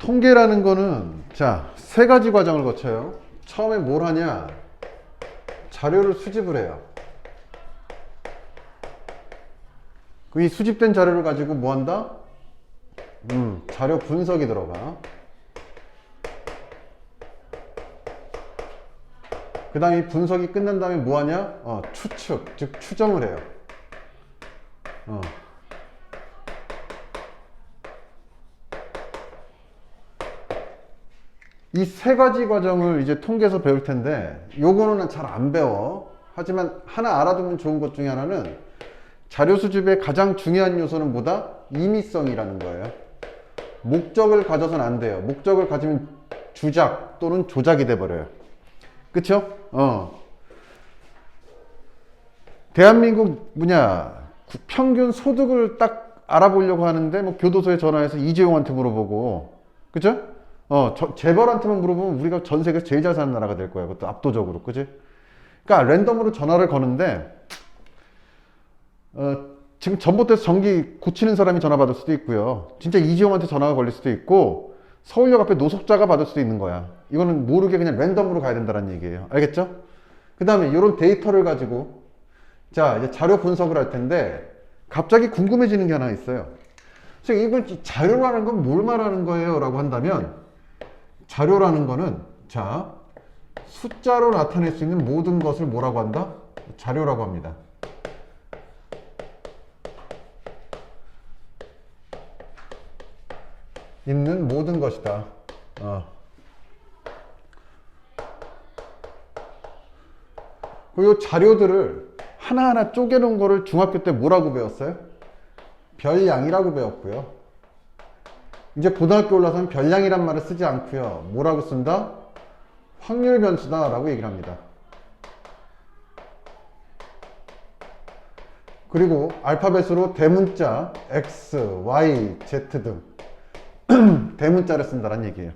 통계라는 거는 자, 세 가지 과정을 거쳐요. 처음에 뭘 하냐? 자료를 수집을 해요. 이 수집된 자료를 가지고 뭐 한다? 자료 분석이 들어가. 그 다음에 이 분석이 끝난 다음에 뭐 하냐? 추측, 즉 추정을 해요. 이 세 가지 과정을 이제 통계에서 배울 텐데 요거는 잘 안 배워. 하지만 하나 알아두면 좋은 것 중에 하나는 자료 수집의 가장 중요한 요소는 뭐다? 임의성이라는 거예요. 목적을 가져서는 안 돼요. 목적을 가지면 주작 또는 조작이 돼버려요. 그쵸? 대한민국 평균 소득을 딱 알아보려고 하는데 뭐 교도소에 전화해서 이재용한테 물어보고, 그죠? 재벌한테만 물어보면 우리가 전 세계에서 제일 잘 사는 나라가 될 거야. 그것도 압도적으로, 그지? 그러니까 랜덤으로 전화를 거는데 지금 전봇대에서 전기 고치는 사람이 전화 받을 수도 있고요. 진짜 이재용한테 전화가 걸릴 수도 있고 서울역 앞에 노숙자가 받을 수도 있는 거야. 이거는 모르게 그냥 랜덤으로 가야 된다는 얘기예요. 알겠죠? 그 다음에 이런 데이터를 가지고 자, 이제 자료 분석을 할 텐데 갑자기 궁금해지는 게 하나 있어요. 그래서 이걸 자료라는 건 뭘 말하는 거예요? 라고 한다면 자료라는 거는 자, 숫자로 나타낼 수 있는 모든 것을 뭐라고 한다? 자료라고 합니다. 있는 모든 것이다. 그리고 자료들을 하나하나 쪼개놓은 거를 중학교 때 뭐라고 배웠어요? 별량이라고 배웠고요. 이제 고등학교 올라서는 별량이란 말을 쓰지 않고요. 뭐라고 쓴다? 확률 변수다 라고 얘기를 합니다. 그리고 알파벳으로 대문자 X, Y, Z 등 대문자를 쓴다는 얘기예요.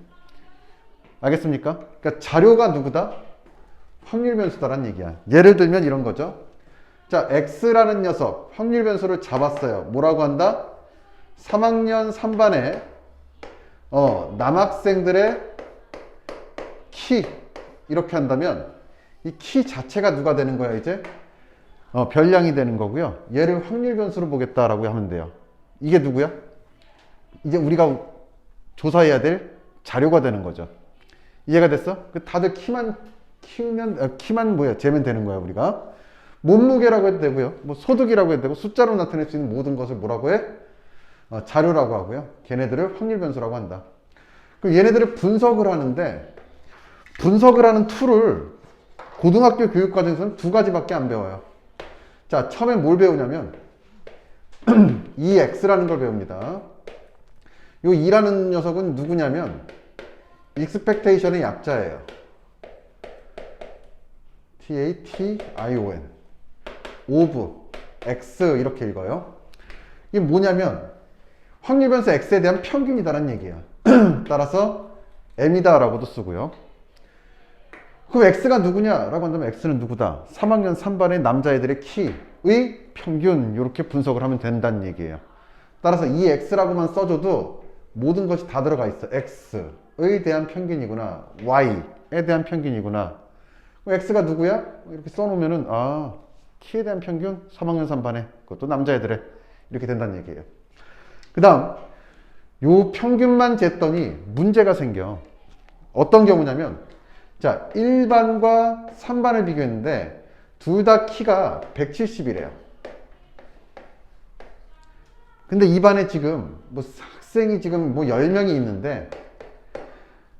알겠습니까? 그러니까 자료가 누구다? 확률 변수다라는 얘기야. 예를 들면 이런 거죠. 자, X라는 녀석 확률 변수를 잡았어요. 뭐라고 한다? 3학년 3반에 남학생들의 키 이렇게 한다면 이 키 자체가 누가 되는 거야 이제? 별량이 되는 거고요. 얘를 확률 변수로 보겠다라고 하면 돼요. 이게 누구야? 이제 우리가 조사해야 될 자료가 되는 거죠. 이해가 됐어? 다들 키만 재면 되는 거야 우리가. 몸무게라고 해도 되고요. 뭐 소득이라고 해도 되고 숫자로 나타낼 수 있는 모든 것을 뭐라고 해? 자료라고 하고요. 걔네들을 확률 변수라고 한다. 그리고 얘네들을 분석을 하는데 분석을 하는 툴을 고등학교 교육과정에서는 두 가지밖에 안 배워요. 자, 처음에 뭘 배우냐면 EX라는 걸 배웁니다. 이 E라는 녀석은 누구냐면 expectation의 약자예요. T-A-T-I-O-N of X 이렇게 읽어요. 이게 뭐냐면 확률 변수 X에 대한 평균이다라는 얘기야. 따라서 M이다 라고도 쓰고요. 그럼 X가 누구냐 라고 한다면 X는 누구다? 3학년 3반의 남자애들의 키의 평균 이렇게 분석을 하면 된다는 얘기예요. 따라서 이 X라고만 써줘도 모든 것이 다 들어가 있어. X에 대한 평균이구나. Y에 대한 평균이구나. X가 누구야? 이렇게 써놓으면은 키에 대한 평균 3학년 3반에 그것도 남자애들의 이렇게 된다는 얘기예요. 그 다음 요 평균만 쟀더니 문제가 생겨. 어떤 경우냐면 자, 1반과 3반을 비교했는데 둘 다 키가 170이래요. 근데 2반에 지금 학생이 지금 10명이 있는데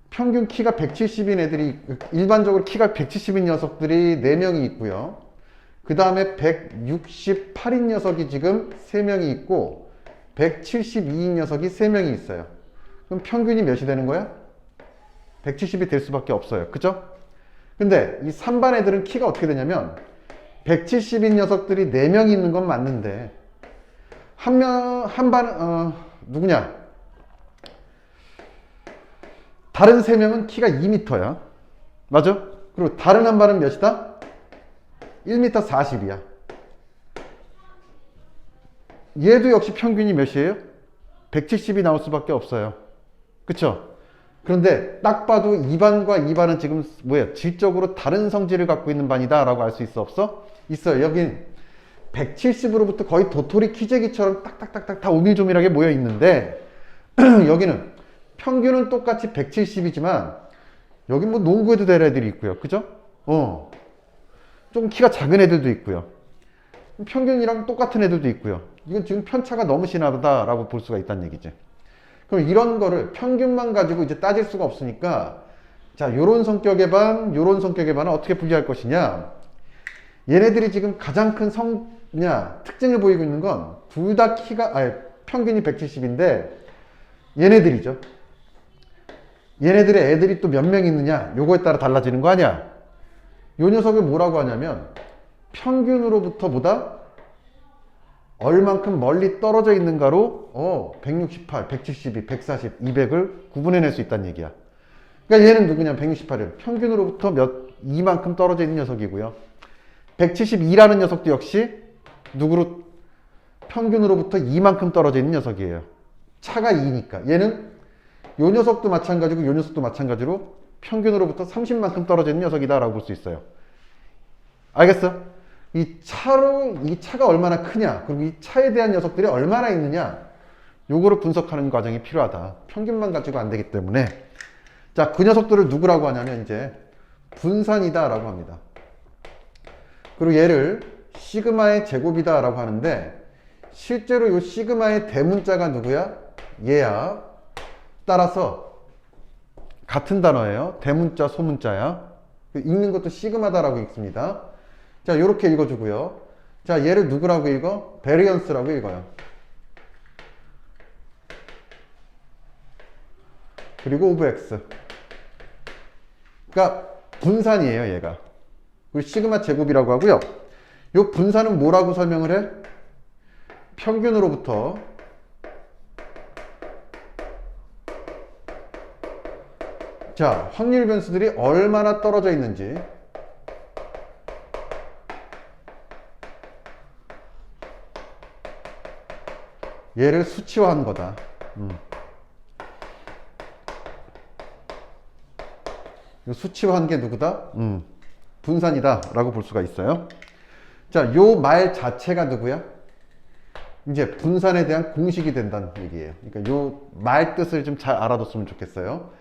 평균 키가 170인 애들이 일반적으로 키가 170인 녀석들이 4명이 있고요. 그 다음에 168인 녀석이 지금 3명이 있고 172인 녀석이 3명이 있어요. 그럼 평균이 몇이 되는 거야? 170이 될 수밖에 없어요. 그죠? 근데 이 3반 애들은 키가 어떻게 되냐면 170인 녀석들이 4명이 있는 건 맞는데 한 반은 누구냐? 다른 3명은 키가 2m야. 맞아? 그리고 다른 한 반은 몇이다? 1m 40이야. 얘도 역시 평균이 몇이에요? 170이 나올 수밖에 없어요. 그쵸? 그런데 딱 봐도 2반과 2반은 지금 뭐야? 질적으로 다른 성질을 갖고 있는 반이다 라고 알 수 있어 없어? 있어요. 여긴 170으로부터 거의 도토리 키재기처럼 딱딱딱딱 다 오밀조밀하게 모여 있는데 여기는 평균은 똑같이 170이지만 여기 뭐 농구에도 될 애들이 있고요. 그죠? 좀 키가 작은 애들도 있고요. 평균이랑 똑같은 애들도 있고요. 이건 지금 편차가 너무 심하다라고 볼 수가 있다는 얘기지. 그럼 이런 거를 평균만 가지고 이제 따질 수가 없으니까 자, 요런 성격의 반, 요런 성격의 반은 어떻게 분리할 것이냐. 얘네들이 지금 가장 큰 특징을 보이고 있는 건 둘 다 평균이 170인데 얘네들이죠. 얘네들의 애들이 또 몇 명 있느냐 요거에 따라 달라지는 거 아니야. 요 녀석을 뭐라고 하냐면 평균으로부터 보다 얼만큼 멀리 떨어져 있는가로 168, 172, 140, 200을 구분해낼 수 있다는 얘기야. 그러니까 얘는 누구냐 168을 평균으로부터 이만큼 떨어져 있는 녀석이고요. 172라는 녀석도 역시 누구로 평균으로부터 이만큼 떨어져 있는 녀석이에요. 차가 2니까 얘는 요 녀석도 마찬가지고 요 녀석도 마찬가지로 평균으로부터 30만큼 떨어져 있는 녀석이다 라고 볼 수 있어요. 알겠어? 이 차가 얼마나 크냐 그리고 이 차에 대한 녀석들이 얼마나 있느냐 요거를 분석하는 과정이 필요하다. 평균만 가지고 안 되기 때문에 자, 그 녀석들을 누구라고 하냐면 이제 분산이다 라고 합니다. 그리고 얘를 시그마의 제곱이다 라고 하는데 실제로 요 시그마의 대문자가 누구야? 얘야. 따라서 같은 단어예요. 대문자, 소문자야. 읽는 것도 시그마다라고 읽습니다. 자, 요렇게 읽어주고요. 자, 얘를 누구라고 읽어? 베리언스라고 읽어요. 그리고 오브 x. 그러니까 분산이에요, 얘가. 그리고 시그마 제곱이라고 하고요. 요 분산은 뭐라고 설명을 해? 평균으로부터 자, 확률 변수들이 얼마나 떨어져 있는지 얘를 수치화한 거다. 수치화한 게 누구다? 분산이다 라고 볼 수가 있어요. 자, 요 말 자체가 누구야? 이제 분산에 대한 공식이 된다는 얘기예요. 그러니까 요 말 뜻을 좀 잘 알아뒀으면 좋겠어요.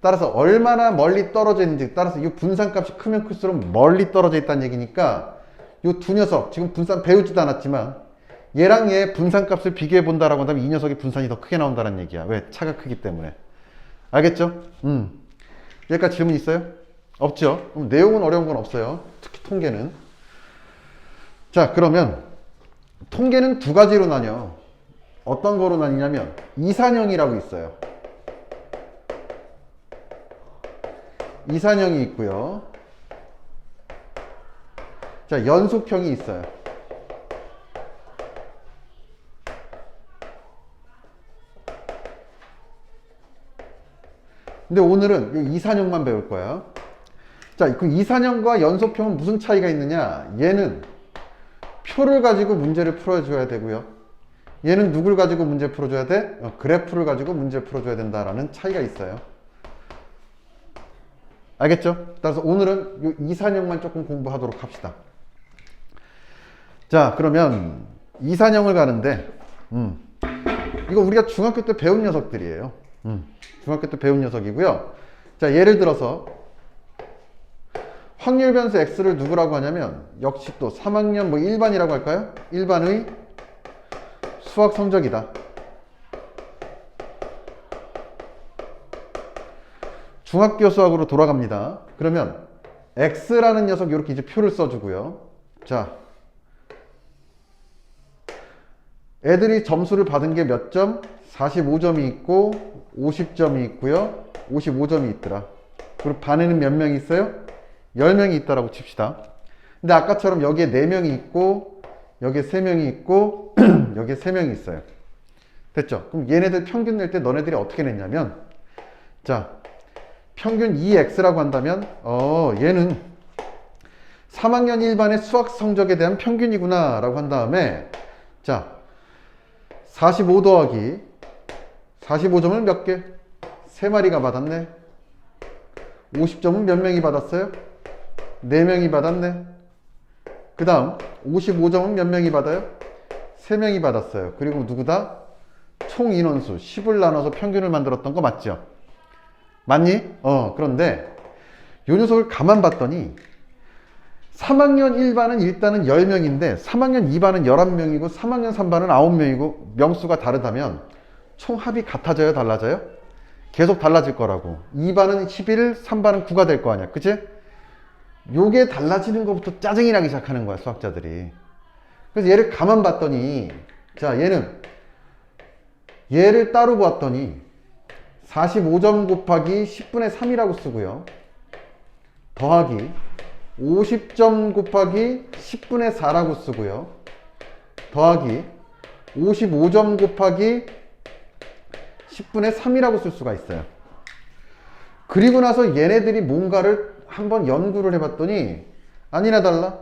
따라서 얼마나 멀리 떨어져 있는지 따라서 이 분산값이 크면 클수록 멀리 떨어져 있다는 얘기니까 요 두 녀석 지금 분산 배우지도 않았지만 얘랑 얘 분산값을 비교해 본다라고 한다면 이 녀석의 분산이 더 크게 나온다는 얘기야. 왜? 차가 크기 때문에. 알겠죠? 여기까지 질문 있어요? 없죠? 그럼 내용은 어려운 건 없어요. 특히 통계는. 자, 그러면 통계는 두 가지로 나뉘어. 어떤 거로 나뉘냐면 이산형이라고 있어요. 이산형이 있고요. 자, 연속형이 있어요. 근데 오늘은 이 이산형만 배울 거야. 자, 그 이산형과 연속형은 무슨 차이가 있느냐? 얘는 표를 가지고 문제를 풀어줘야 되고요. 얘는 누굴 가지고 문제 풀어줘야 돼? 그래프를 가지고 문제 풀어줘야 된다라는 차이가 있어요. 알겠죠? 따라서 오늘은 이 이산형만 조금 공부하도록 합시다. 자, 그러면 이산형을 가는데 이거 우리가 중학교 때 배운 녀석들이에요. 중학교 때 배운 녀석이고요. 자, 예를 들어서 확률 변수 x를 누구라고 하냐면 역시 또 3학년 뭐 1반이라고 할까요? 1반의 수학 성적이다. 중학교 수학으로 돌아갑니다. 그러면 x라는 녀석 이렇게 이제 표를 써주고요. 자, 애들이 점수를 받은 게 몇 점? 45점이 있고 50점이 있고요. 55점이 있더라. 그리고 반에는 몇 명이 있어요? 10명이 있다라고 칩시다. 근데 아까처럼 여기에 4명이 있고 여기에 3명이 있고 여기에 3명이 있어요. 됐죠? 그럼 얘네들 평균 낼 때 너네들이 어떻게 냈냐면 자, 평균 2x라고 한다면 얘는 3학년 1반의 수학 성적에 대한 평균이구나 라고 한 다음에 자, 45 더하기 45점을 몇 개? 3마리가 받았네. 50점은 몇 명이 받았어요? 4명이 받았네. 그 다음 55점은 몇 명이 받아요? 3명이 받았어요. 그리고 누구다? 총 인원수 10을 나눠서 평균을 만들었던 거 맞죠? 맞니? 그런데 요 녀석을 가만 봤더니 3학년 1반은 일단은 10명인데 3학년 2반은 11명이고 3학년 3반은 9명이고 명수가 다르다면 총 합이 같아져요? 달라져요? 계속 달라질 거라고. 2반은 11, 3반은 9가 될 거 아니야. 그치? 요게 달라지는 것부터 짜증이 나기 시작하는 거야, 수학자들이. 그래서 얘를 가만 봤더니, 자, 얘를 따로 봤더니 45점 곱하기 10분의 3이라고 쓰고요. 더하기 50점 곱하기 10분의 4라고 쓰고요. 더하기 55점 곱하기 10분의 3이라고 쓸 수가 있어요. 그리고 나서 얘네들이 뭔가를 한번 연구를 해봤더니 아니나 달라.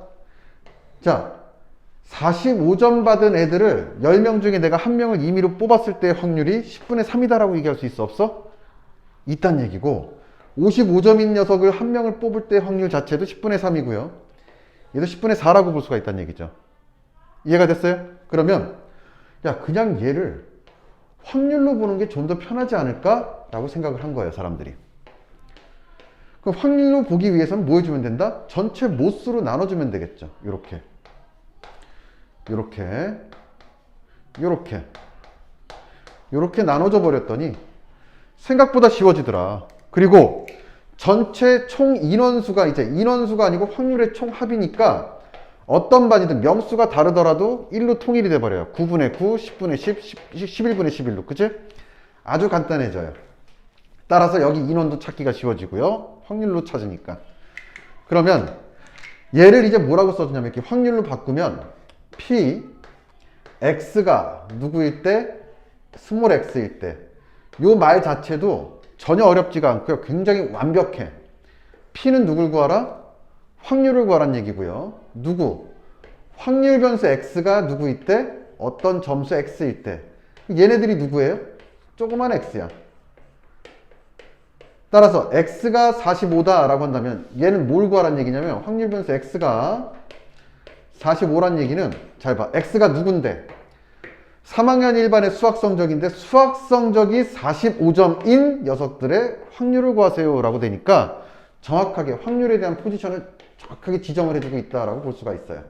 자, 45점 받은 애들을 10명 중에 내가 한 명을 임의로 뽑았을 때 확률이 10분의 3이다 라고 얘기할 수 있어 없어? 있단 얘기고 55점인 녀석을 한 명을 뽑을 때 확률 자체도 10분의 3이고요. 얘도 10분의 4라고 볼 수가 있다는 얘기죠. 이해가 됐어요? 그러면 야, 그냥 얘를 확률로 보는 게 좀 더 편하지 않을까? 라고 생각을 한 거예요, 사람들이. 그럼 확률로 보기 위해서는 뭐 해주면 된다? 전체 모수로 나눠주면 되겠죠. 요렇게. 요렇게. 요렇게. 요렇게 나눠줘 버렸더니 생각보다 쉬워지더라. 그리고 전체 총 인원수가 이제 인원수가 아니고 확률의 총 합이니까 어떤 반이든 명수가 다르더라도 1로 통일이 돼버려요. 9분의 9, 10분의 10, 11분의 11로. 그치? 아주 간단해져요. 따라서 여기 인원도 찾기가 쉬워지고요. 확률로 찾으니까. 그러면 얘를 이제 뭐라고 써주냐면 이렇게 확률로 바꾸면 P, X가 누구일 때? 스몰 x일 때. 요 말 자체도 전혀 어렵지가 않고요. 굉장히 완벽해. P는 누굴 구하라? 확률을 구하란 얘기고요. 누구? 확률 변수 x가 누구일 때? 어떤 점수 x일 때. 얘네들이 누구예요? 조그만 x야. 따라서 x가 45다 라고 한다면 얘는 뭘 구하란 얘기냐면 확률 변수 x가 45란 얘기는 잘 봐. x가 누군데? 3학년 1반의 수학 성적인데 수학 성적이 45점인 녀석들의 확률을 구하세요 라고 되니까 정확하게 확률에 대한 포지션을 정확하게 지정을 해주고 있다라고 볼 수가 있어요.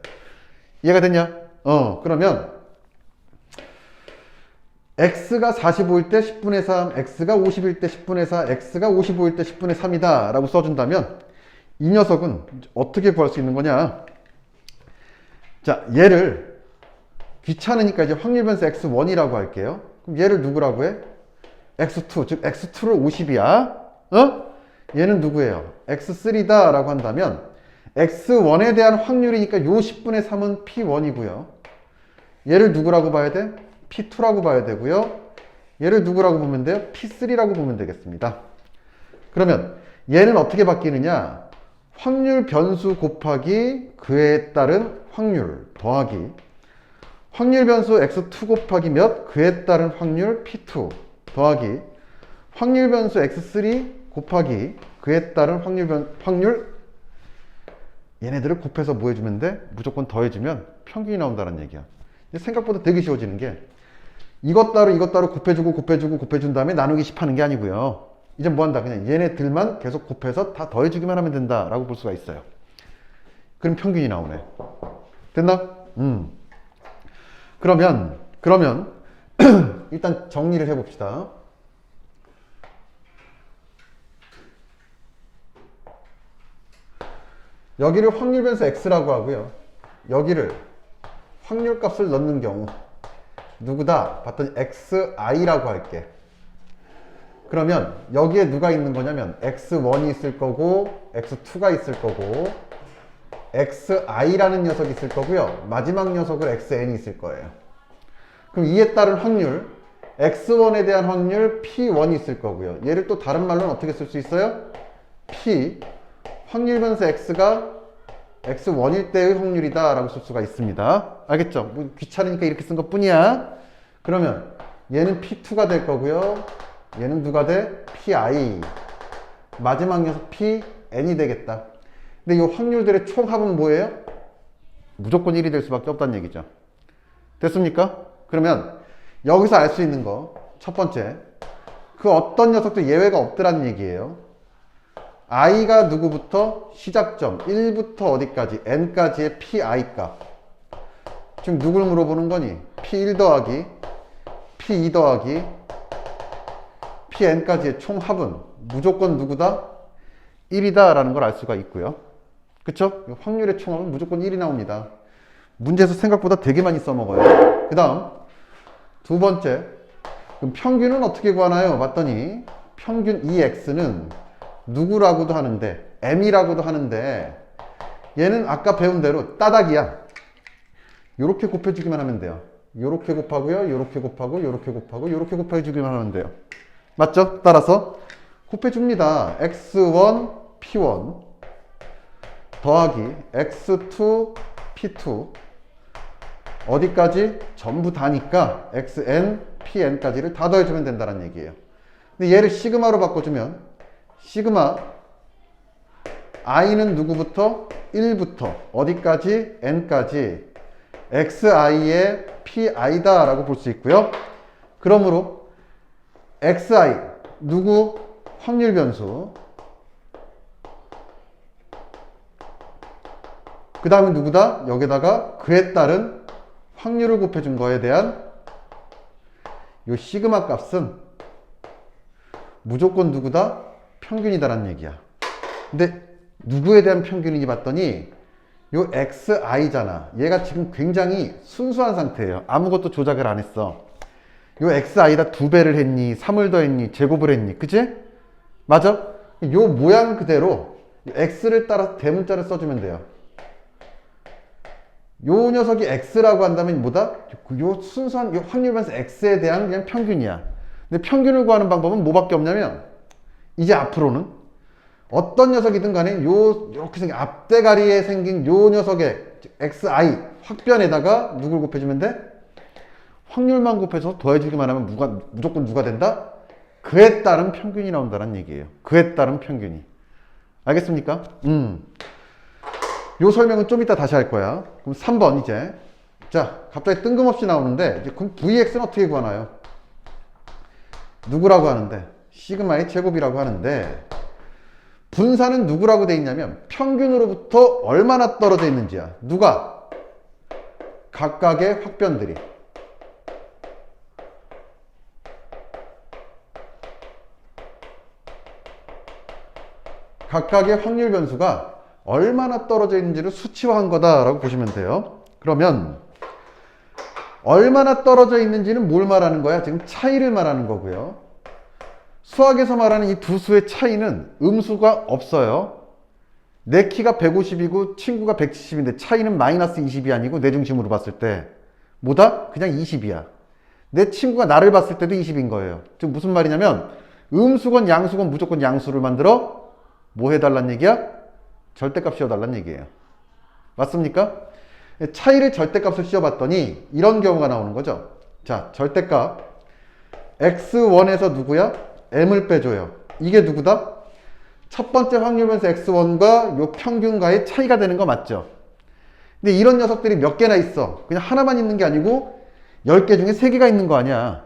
이해가 됐냐? 그러면 x가 45일 때 10분의 3, x가 50일 때 10분의 4, x가 55일 때 10분의 3이다 라고 써준다면 이 녀석은 어떻게 구할 수 있는 거냐? 자, 얘를 귀찮으니까 이제 확률 변수 x1이라고 할게요. 그럼 얘를 누구라고 해? x2, 즉 x2를 50이야. 얘는 누구예요? x3다 라고 한다면 x1에 대한 확률이니까 요 10분의 3은 p1이고요. 얘를 누구라고 봐야 돼? p2라고 봐야 되고요. 얘를 누구라고 보면 돼요? p3라고 보면 되겠습니다. 그러면 얘는 어떻게 바뀌느냐? 확률 변수 곱하기 그에 따른 확률 더하기 확률 변수 x2 곱하기 몇? 그에 따른 확률 p2 더하기 확률 변수 x3 곱하기 그에 따른 확률 얘네들을 곱해서 뭐 해주면 돼? 무조건 더해주면 평균이 나온다는 얘기야. 생각보다 되게 쉬워지는 게 이것 따로 곱해준 다음에 나누기 10 하는 게 아니고요. 이제 뭐 한다? 그냥 얘네들만 계속 곱해서 다 더해주기만 하면 된다 라고 볼 수가 있어요. 그럼 평균이 나오네. 됐나? 그러면 일단 정리를 해봅시다. 여기를 확률 변수 x라고 하고요. 여기를 확률 값을 넣는 경우 누구다? 봤더니 xi라고 할게. 그러면 여기에 누가 있는 거냐면 x1이 있을 거고 x2가 있을 거고 xi라는 녀석이 있을 거고요. 마지막 녀석을 xn이 있을 거예요. 그럼 이에 따른 확률 x1에 대한 확률 p1이 있을 거고요. 얘를 또 다른 말로는 어떻게 쓸 수 있어요? p 확률 변수 x가 x1일 때의 확률이다 라고 쓸 수가 있습니다. 알겠죠? 뭐 귀찮으니까 이렇게 쓴 것 뿐이야. 그러면 얘는 p2가 될 거고요. 얘는 누가 돼? pi 마지막 녀석 P, N이 되겠다. 근데 이 확률들의 총합은 뭐예요? 무조건 1이 될 수밖에 없다는 얘기죠. 됐습니까? 그러면 여기서 알 수 있는 거 첫 번째, 그 어떤 녀석도 예외가 없더라는 얘기예요. i가 누구부터 시작점 1부터 어디까지 n까지의 pi 값. 지금 누굴 물어보는 거니? p1 더하기 p2 더하기 pn까지의 총합은 무조건 누구다? 1이다 라는 걸 알 수가 있고요. 그쵸? 확률의 총합은 무조건 1이 나옵니다. 문제에서 생각보다 되게 많이 써먹어요. 그 다음 두 번째, 그럼 평균은 어떻게 구하나요? 봤더니 평균 EX는 누구라고도 하는데 M이라고도 하는데 얘는 아까 배운 대로 따닥이야. 요렇게 곱해주기만 하면 돼요. 요렇게 곱하고요, 요렇게 곱하고, 요렇게 곱하고, 요렇게 곱해주기만 하면 돼요. 맞죠? 따라서 곱해줍니다. X1, P1 더하기 X2, P2 어디까지? 전부 다니까 XN, PN까지를 다 더해주면 된다는 얘기예요. 근데 얘를 시그마로 바꿔주면 시그마 i는 누구부터? 1부터 어디까지? n까지 xi의 pi다 라고 볼 수 있고요. 그러므로 xi 누구? 확률 변수. 그 다음에 누구다? 여기다가 그에 따른 확률을 곱해준 거에 대한 요 시그마 값은 무조건 누구다? 평균이다라는 얘기야. 근데 누구에 대한 평균이니 봤더니 요 xi잖아. 얘가 지금 굉장히 순수한 상태예요. 아무것도 조작을 안 했어. 요 xi다 2배를 했니? 3을 더했니? 제곱을 했니? 그치? 맞아? 요 모양 그대로 x를 따라서 대문자를 써주면 돼요. 요 녀석이 x라고 한다면 뭐다? 요 순수한 요 확률 변수 x에 대한 그냥 평균이야. 근데 평균을 구하는 방법은 뭐밖에 없냐면 이제 앞으로는 어떤 녀석이든 간에 요렇게 생긴 앞대가리에 생긴 요 녀석의 xi 확변에다가 누굴 곱해주면 돼? 확률만 곱해서 더해주기만 하면 무조건 누가 된다? 그에 따른 평균이 나온다는 얘기예요. 그에 따른 평균이. 알겠습니까? 요 설명은 좀 이따 다시 할 거야. 그럼 3번 이제. 자, 갑자기 뜬금없이 나오는데, 이제 그럼 VX는 어떻게 구하나요? 누구라고 하는데? 시그마의 제곱이라고 하는데, 분산은 누구라고 돼 있냐면, 평균으로부터 얼마나 떨어져 있는지야. 누가? 각각의 확변들이. 각각의 확률 변수가 얼마나 떨어져 있는지를 수치화한 거다라고 보시면 돼요. 그러면 얼마나 떨어져 있는지는 뭘 말하는 거야? 지금 차이를 말하는 거고요. 수학에서 말하는 이 두 수의 차이는 음수가 없어요. 내 키가 150이고 친구가 170인데 차이는 마이너스 20이 아니고 내 중심으로 봤을 때 뭐다? 그냥 20이야. 내 친구가 나를 봤을 때도 20인 거예요. 즉 무슨 말이냐면 음수건 양수건 무조건 양수를 만들어 뭐 해달란 얘기야? 절대값 씌워달란 얘기예요. 맞습니까? 차이를 절대값을 씌워봤더니 이런 경우가 나오는 거죠. 자, 절대값 x1에서 누구야? m을 빼줘요. 이게 누구다? 첫 번째 확률 변수 x1과 요 평균과의 차이가 되는 거 맞죠? 근데 이런 녀석들이 몇 개나 있어. 그냥 하나만 있는 게 아니고 10개 중에 3개가 있는 거 아니야.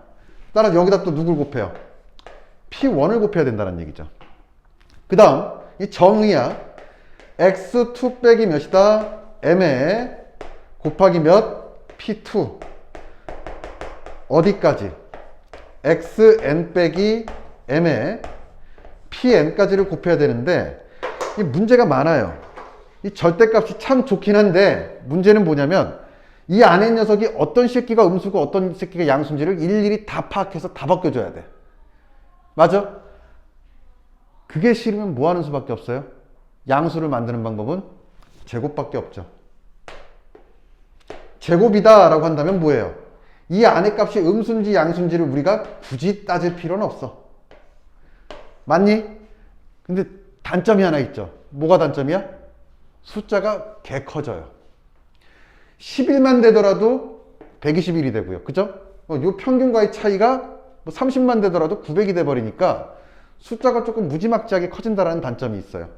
따라서 여기다 또 누굴 곱해요? p1을 곱해야 된다는 얘기죠. 그 다음 이 정의야. x2 빼기 몇이다? m에 곱하기 몇? p2 어디까지? xn 빼기 m에 pn까지를 곱해야 되는데 이 문제가 많아요. 이 절대값이 참 좋긴 한데 문제는 뭐냐면 이 안에 녀석이 어떤 새끼가 음수고 어떤 새끼가 양수인지를 일일이 다 파악해서 다 바꿔줘야 돼. 맞아? 그게 싫으면 뭐 하는 수밖에 없어요? 양수를 만드는 방법은 제곱밖에 없죠. 제곱이다 라고 한다면 뭐예요? 이 안의 값이 음수인지 양수인지를 우리가 굳이 따질 필요는 없어. 맞니? 근데 단점이 하나 있죠. 뭐가 단점이야? 숫자가 개 커져요. 11만 되더라도 121이 되고요. 그죠? 요 평균과의 차이가 뭐 30만 되더라도 900이 돼버리니까 숫자가 조금 무지막지하게 커진다는 단점이 있어요.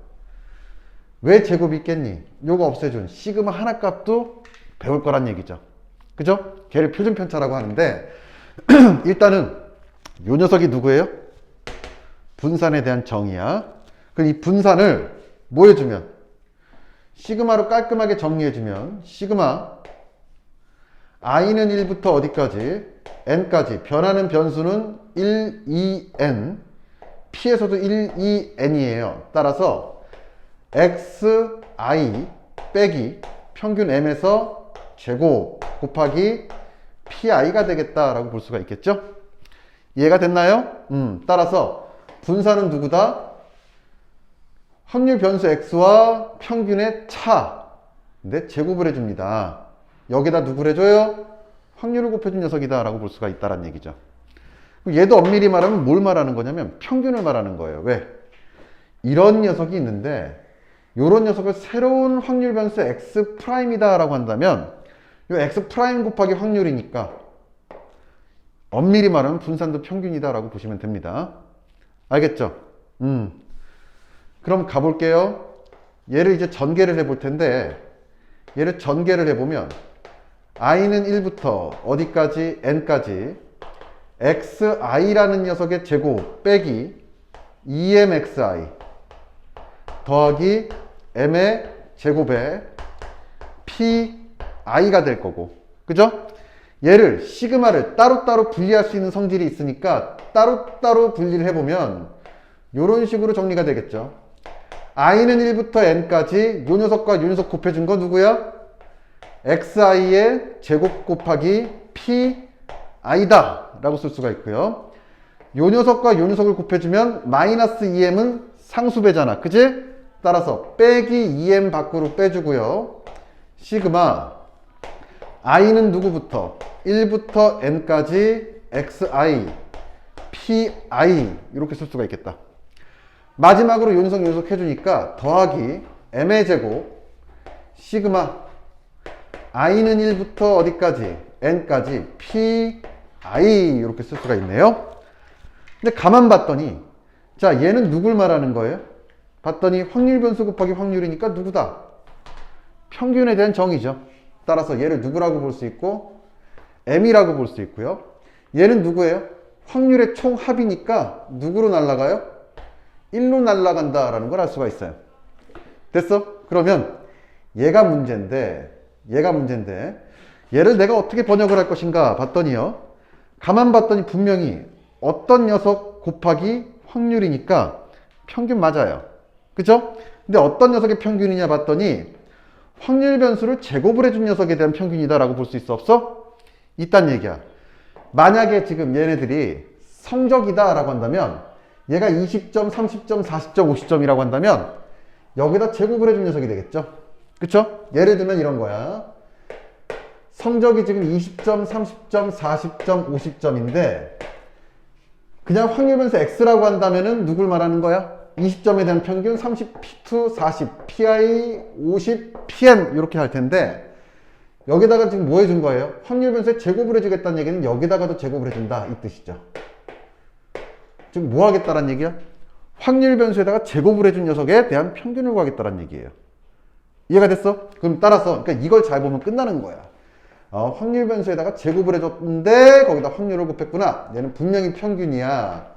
왜 제곱이 있겠니? 요거 없애준 시그마 하나 값도 배울 거란 얘기죠. 그죠? 걔를 표준편차라고 하는데 일단은 요 녀석이 누구예요? 분산에 대한 정의야. 그럼 이 분산을 뭐 해주면? 시그마로 깔끔하게 정리해주면 시그마 i는 1부터 어디까지? n까지. 변하는 변수는 1, 2n. p에서도 1, 2n이에요. 따라서 xi 빼기 평균 m에서 제곱 곱하기 pi가 되겠다라고 볼 수가 있겠죠? 이해가 됐나요? 따라서 분산은 누구다? 확률 변수 x와 평균의 차인데 제곱을 해줍니다. 여기다 누구를 해줘요? 확률을 곱해준 녀석이다 라고 볼 수가 있다는 얘기죠. 얘도 엄밀히 말하면 뭘 말하는 거냐면 평균을 말하는 거예요. 왜? 이런 녀석이 있는데 이런 녀석을 새로운 확률 변수 x'이다 라고 한다면 이 x' 곱하기 확률이니까 엄밀히 말하면 분산도 평균이다 라고 보시면 됩니다. 알겠죠? 그럼 가볼게요. 얘를 이제 전개를 해볼 텐데 얘를 전개를 해보면 i는 1부터 어디까지? n까지 xi라는 녀석의 제곱 빼기 2mxi 더하기 m의 제곱에 pi가 될 거고, 그죠? 얘를 시그마를 따로따로 분리할 수 있는 성질이 있으니까 따로따로 분리를 해보면 이런 식으로 정리가 되겠죠. i는 1부터 n까지 요 녀석과 요 녀석 곱해준 거 누구야? xi의 제곱 곱하기 pi다 라고 쓸 수가 있고요. 요 녀석과 요 녀석을 곱해주면 마이너스 2m은 상수배잖아, 그지? 따라서 빼기 2m 밖으로 빼주고요. 시그마 i는 누구부터? 1부터 n까지 xi pi 이렇게 쓸 수가 있겠다. 마지막으로 요 녀석 요 녀석 해주니까 더하기 m의 제곱 시그마 i는 1부터 어디까지? n까지 pi 이렇게 쓸 수가 있네요. 근데 가만 봤더니 자 얘는 누굴 말하는 거예요? 봤더니 확률 변수 곱하기 확률이니까 누구다? 평균에 대한 정의죠. 따라서 얘를 누구라고 볼 수 있고 m이라고 볼 수 있고요. 얘는 누구예요? 확률의 총합이니까 누구로 날아가요? 1로 날아간다 라는 걸 알 수가 있어요. 됐어? 그러면 얘가 문제인데 얘를 내가 어떻게 번역을 할 것인가 봤더니요. 가만 봤더니 분명히 어떤 녀석 곱하기 확률이니까 평균 맞아요. 그죠? 근데 어떤 녀석의 평균이냐 봤더니 확률 변수를 제곱을 해준 녀석에 대한 평균이다 라고 볼 수 있어 없어? 있단 얘기야. 만약에 지금 얘네들이 성적이다 라고 한다면 얘가 20점, 30점, 40점, 50점이라고 한다면 여기다 제곱을 해준 녀석이 되겠죠? 그쵸? 예를 들면 이런 거야. 성적이 지금 20점, 30점, 40점, 50점인데 그냥 확률 변수 x라고 한다면은 누굴 말하는 거야? 20점에 대한 평균 30, P2, 40, PI, 50, PM 이렇게 할 텐데 여기다가 지금 뭐 해준 거예요? 확률 변수에 제곱을 해주겠다는 얘기는 여기다가도 제곱을 해준다 이 뜻이죠. 지금 뭐 하겠다는 얘기야? 확률 변수에다가 제곱을 해준 녀석에 대한 평균을 구하겠다는 얘기예요. 이해가 됐어? 그럼 따라서 그러니까 이걸 잘 보면 끝나는 거야. 확률 변수에다가 제곱을 해줬는데 거기다 확률을 곱했구나. 얘는 분명히 평균이야.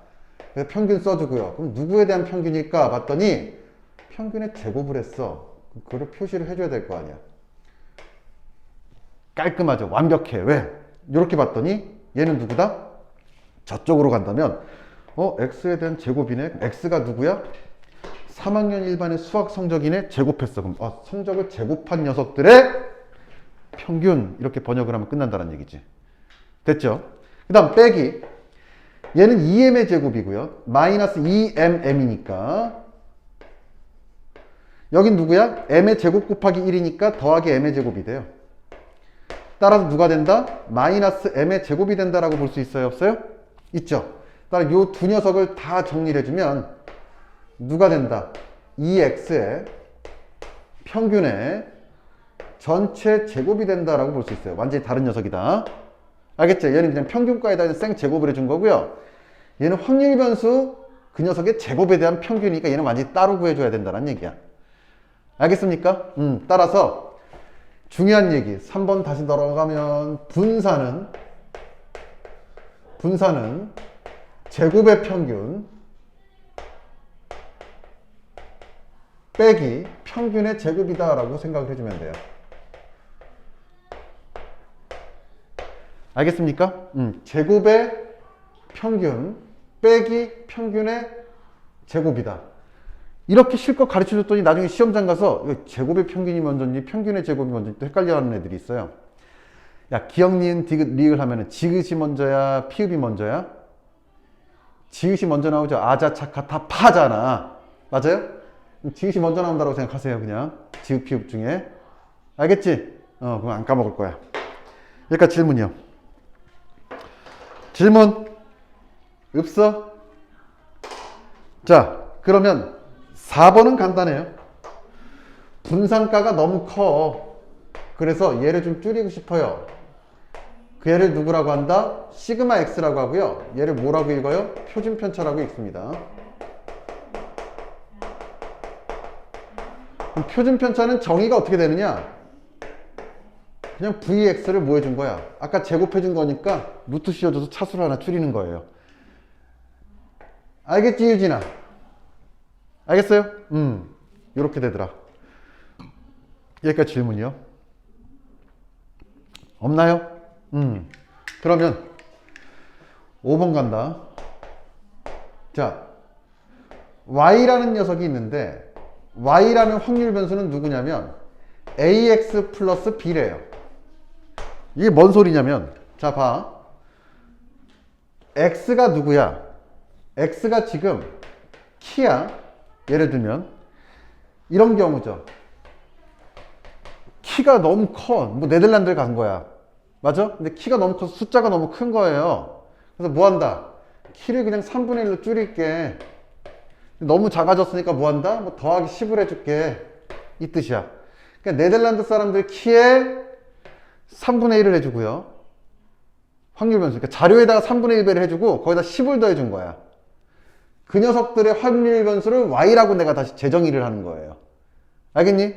그래서 평균 써주고요. 그럼 누구에 대한 평균일까 봤더니 평균에 제곱을 했어. 그걸 표시를 해줘야 될 거 아니야. 깔끔하죠. 완벽해. 왜? 이렇게 봤더니 얘는 누구다? 저쪽으로 간다면 x에 대한 제곱이네. x가 누구야? 3학년 일반의 수학 성적이네. 제곱했어. 그럼 성적을 제곱한 녀석들의 평균 이렇게 번역을 하면 끝난다는 얘기지. 됐죠? 그 다음 빼기 얘는 2m의 제곱이고요. 마이너스 2mm이니까 여긴 누구야? m의 제곱 곱하기 1이니까 더하기 m의 제곱이 돼요. 따라서 누가 된다? 마이너스 m의 제곱이 된다라고 볼 수 있어요? 없어요? 있죠? 따라 요 두 녀석을 다 정리를 해주면 누가 된다? 2x의 평균의 전체 제곱이 된다라고 볼 수 있어요. 완전히 다른 녀석이다. 알겠죠? 얘는 그냥 평균가에다 생 제곱을 해준 거고요. 얘는 확률 변수 그 녀석의 제곱에 대한 평균이니까 얘는 완전히 따로 구해줘야 된다는 얘기야. 알겠습니까? 따라서 중요한 얘기 3번 다시 돌아가면 분사는 제곱의 평균 빼기 평균의 제곱이다 라고 생각을 해주면 돼요. 알겠습니까? 제곱의 평균 빼기 평균의 제곱이다. 이렇게 실컷 가르쳐줬더니 나중에 시험장 가서 제곱의 평균이 먼저인지 평균의 제곱이 먼저인지 또 헷갈려하는 애들이 있어요. 야, 기역, 니은, 디귿, 리을 하면은 지읒이 먼저야 피읍이 먼저야? 지읒이 먼저 나오죠. 아자, 차카 다 파잖아. 맞아요? 지읒이 먼저 나온다고 생각하세요. 그냥 지읒, 피읍 중에. 알겠지? 그럼 안 까먹을 거야. 여기까지 질문이요. 질문 없어? 자, 그러면 4번은 간단해요. 분산가가 너무 커. 그래서 얘를 좀 줄이고 싶어요. 그 얘를 누구라고 한다? 시그마 x라고 하고요. 얘를 뭐라고 읽어요? 표준편차라고 읽습니다. 표준편차는 정의가 어떻게 되느냐? 그냥 vx를 뭐 해준 거야? 아까 제곱해준 거니까 루트 씌워줘서 차수를 하나 줄이는 거예요. 알겠지, 유진아? 알겠어요? 요렇게 되더라. 여기까지 질문이요. 없나요? 그러면 5번 간다. 자, y라는 녀석이 있는데 y라는 확률 변수는 누구냐면 ax 플러스 b래요. 이게 뭔 소리냐면, 자, 봐. x가 누구야? x가 지금 키야. 예를 들면 이런 경우죠. 키가 너무 커. 뭐 네덜란드를 간 거야. 맞아? 근데 키가 너무 커서 숫자가 너무 큰 거예요. 그래서 뭐 한다? 키를 그냥 3분의 1로 줄일게. 너무 작아졌으니까 뭐 한다? 뭐 더하기 10을 해줄게. 이 뜻이야. 그러니까 네덜란드 사람들 키에 3분의 1을 해주고요. 확률 변수. 그러니까 자료에다가 3분의 1배를 해주고 거기다 10을 더해준 거야. 그 녀석들의 확률 변수를 y라고 내가 다시 재정의를 하는 거예요. 알겠니?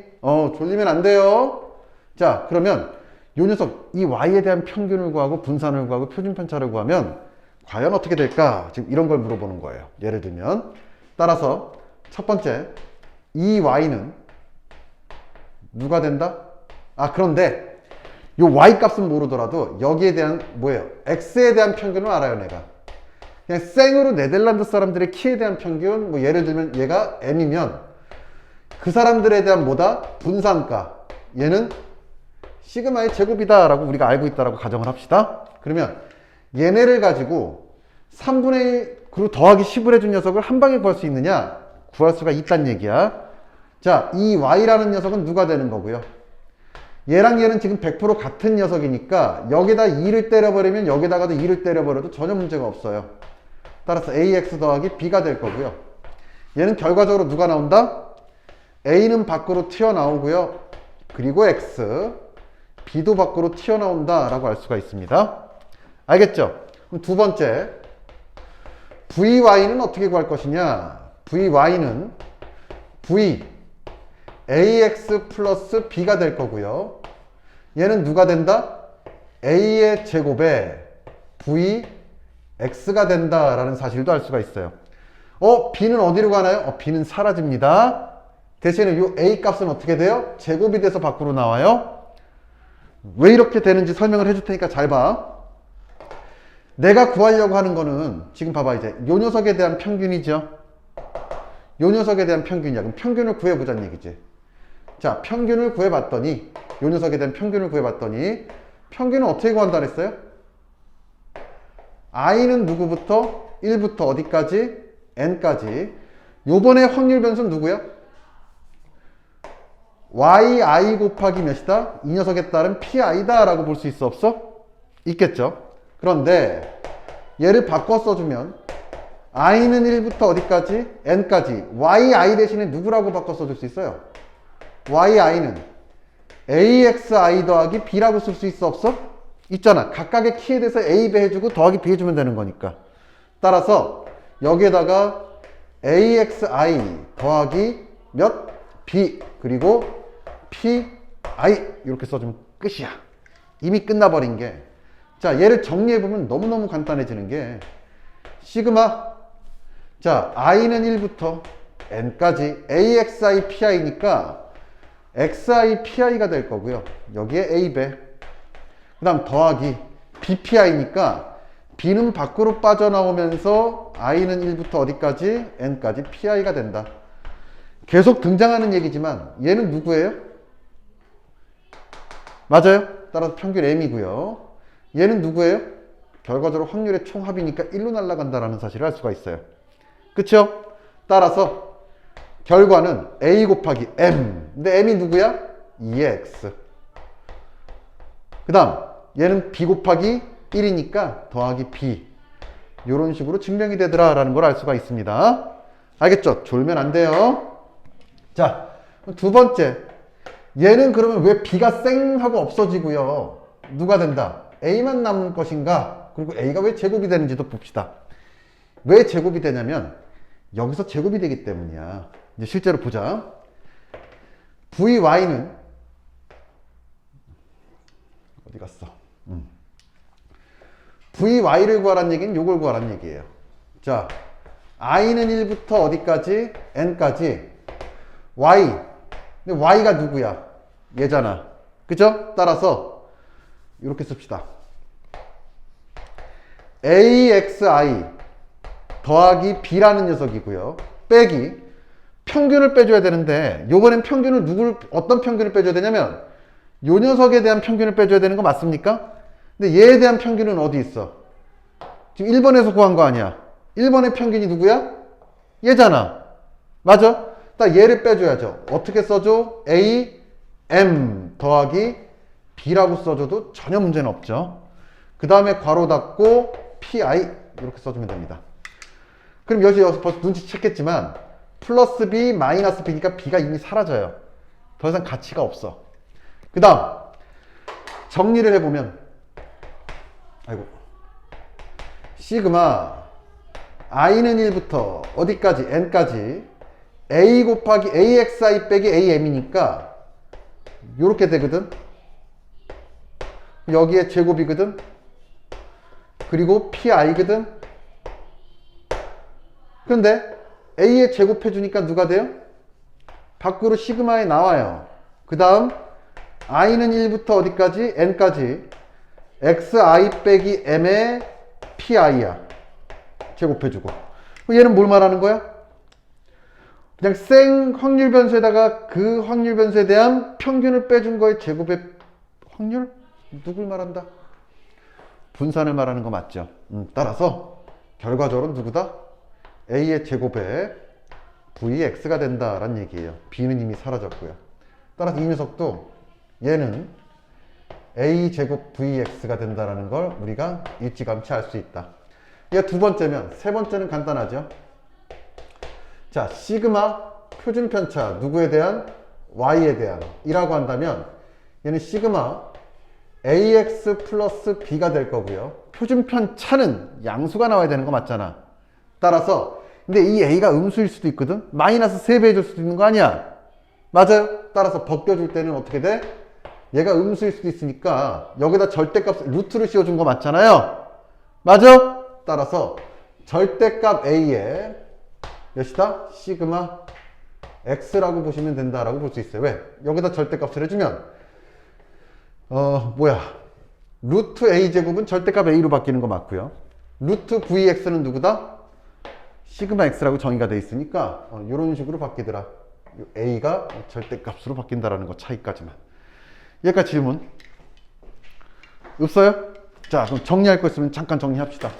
졸리면 안 돼요. 자, 그러면 요 녀석, 이 y에 대한 평균을 구하고 분산을 구하고 표준편차를 구하면 과연 어떻게 될까? 지금 이런 걸 물어보는 거예요. 예를 들면, 따라서 첫 번째, 이 y는 누가 된다? 그런데 요 y 값은 모르더라도 여기에 대한 뭐예요? x에 대한 평균을 알아요, 내가. 그냥 생으로 네덜란드 사람들의 키에 대한 평균, 뭐 예를 들면 얘가 m이면 그 사람들에 대한 뭐다? 분산가. 얘는 시그마의 제곱이다 라고 우리가 알고 있다라고 가정을 합시다. 그러면 얘네를 가지고 3분의 1 그리고 더하기 10을 해준 녀석을 한 방에 구할 수 있느냐? 구할 수가 있다는 얘기야. 자, 이 y라는 녀석은 누가 되는 거고요? 얘랑 얘는 지금 100% 같은 녀석이니까 여기다 2를 때려버리면 여기다가도 2를 때려버려도 전혀 문제가 없어요. 따라서 ax 더하기 b가 될 거고요. 얘는 결과적으로 누가 나온다? a는 밖으로 튀어나오고요. 그리고 x, b도 밖으로 튀어나온다 라고 알 수가 있습니다. 알겠죠? 그럼 두 번째, vy는 어떻게 구할 것이냐? vy는 v ax 플러스 b가 될 거고요. 얘는 누가 된다? a의 제곱에 vx가 된다라는 사실도 알 수가 있어요. b는 어디로 가나요? b는 사라집니다. 대신에 이 a 값은 어떻게 돼요? 제곱이 돼서 밖으로 나와요. 왜 이렇게 되는지 설명을 해줄 테니까 잘 봐. 내가 구하려고 하는 거는 지금 봐봐, 이제 요 녀석에 대한 평균이죠. 요 녀석에 대한 평균이야. 그럼 평균을 구해보자는 얘기지. 자, 평균을 구해봤더니 요 녀석에 대한 평균을 구해봤더니 평균은 어떻게 구한다 그랬어요? i는 누구부터? 1부터 어디까지? n까지. 요번에 확률 변수는 누구야? yi 곱하기 몇이다? 이 녀석에 따른 pi다 라고 볼 수 있어 없어? 있겠죠. 그런데 얘를 바꿔 써주면 i는 1부터 어디까지? n까지. yi 대신에 누구라고 바꿔 써줄 수 있어요? yi는 axi 더하기 b라고 쓸 수 있어 없어? 있잖아. 각각의 키에 대해서 a 배 해주고 더하기 b 해주면 되는 거니까. 따라서 여기에다가 AXI 더하기 몇? B 그리고 PI 이렇게 써주면 끝이야. 이미 끝나버린 게. 자, 얘를 정리해보면 너무너무 간단해지는 게 시그마, 자, i는 1부터 n까지 AXI PI니까 XI PI가 될 거고요. 여기에 A배. 그 다음 더하기 BPI니까 B는 밖으로 빠져나오면서 i는 1부터 어디까지? n까지 PI가 된다. 계속 등장하는 얘기지만 얘는 누구예요? 맞아요. 따라서 평균 M이고요. 얘는 누구예요? 결과적으로 확률의 총합이니까 1로 날아간다는 사실을 알 수가 있어요. 그쵸? 따라서 결과는 A 곱하기 M. 근데 M이 누구야? 2의 X. 그 다음 얘는 B 곱하기 1이니까 더하기 B. 이런 식으로 증명이 되더라 라는 걸 알 수가 있습니다. 알겠죠? 졸면 안 돼요. 자, 두 번째. 얘는 그러면 왜 B가 쌩 하고 없어지고요. 누가 된다? A만 남은 것인가? 그리고 A가 왜 제곱이 되는지도 봅시다. 왜 제곱이 되냐면 여기서 제곱이 되기 때문이야. 이제 실제로 보자. VY는 어디 갔어? VY를 구하란 얘기는 요걸 구하란 얘기예요. 자, I는 1부터 어디까지? N까지 Y. 근데 Y가 누구야? 얘잖아. 그죠? 따라서 이렇게 씁시다. AXI 더하기 B라는 녀석이고요. 빼기 평균을 빼줘야 되는데 요번엔 평균을 어떤 평균을 빼줘야 되냐면 요 녀석에 대한 평균을 빼줘야 되는 거 맞습니까? 근데 얘에 대한 평균은 어디 있어? 지금 1번에서 구한 거 아니야. 1번의 평균이 누구야? 얘잖아. 맞아? 딱 얘를 빼줘야죠. 어떻게 써줘? A, M 더하기 B라고 써줘도 전혀 문제는 없죠. 그 다음에 괄호 닫고 PI 이렇게 써주면 됩니다. 그럼 여기서 벌써 눈치챘겠지만 플러스 B 마이너스 B니까 B가 이미 사라져요. 더 이상 가치가 없어. 그 다음 정리를 해보면 아이고 시그마 i는 1부터 어디까지? n까지 a 곱하기 axi 빼기 am이니까 요렇게 되거든. 여기에 제곱이거든. 그리고 pi거든. 그런데 a에 제곱해주니까 누가 돼요? 밖으로 시그마에 나와요. 그 다음 i는 1부터 어디까지? n까지 xi 빼기 m의 pi야. 제곱해주고. 얘는 뭘 말하는 거야? 그냥 생 확률 변수에다가 그 확률 변수에 대한 평균을 빼준 거의 제곱의 확률? 누굴 말한다? 분산을 말하는 거 맞죠? 따라서 결과적으로 누구다? A의 제곱에 Vx가 된다라는 얘기예요. B는 이미 사라졌고요. 따라서 이 녀석도 얘는 A 제곱 Vx가 된다라는 걸 우리가 일찌감치 알 수 있다. 이게 두 번째면 세 번째는 간단하죠. 자, 시그마 표준 편차 누구에 대한? Y에 대한 이라고 한다면 얘는 시그마 AX 플러스 B가 될 거고요. 표준 편차는 양수가 나와야 되는 거 맞잖아. 따라서 근데 이 A가 음수일 수도 있거든. 마이너스 3배 해줄 수도 있는 거 아니야. 맞아요. 따라서 벗겨줄 때는 어떻게 돼? 얘가 음수일 수도 있으니까 여기다 절대값 루트를 씌워준 거 맞잖아요. 맞아? 따라서 절대값 A에 몇이다? 시그마 X라고 보시면 된다라고 볼 수 있어요. 왜? 여기다 절대값을 해주면 루트 A 제곱은 절대값 A로 바뀌는 거 맞고요. 루트 VX는 누구다? 시그마 X라고 정의가 돼 있으니까 이런 식으로 바뀌더라. A가 절대값으로 바뀐다라는 거 차이까지만. 여기까지 질문 없어요? 자, 그럼 정리할 거 있으면 잠깐 정리합시다.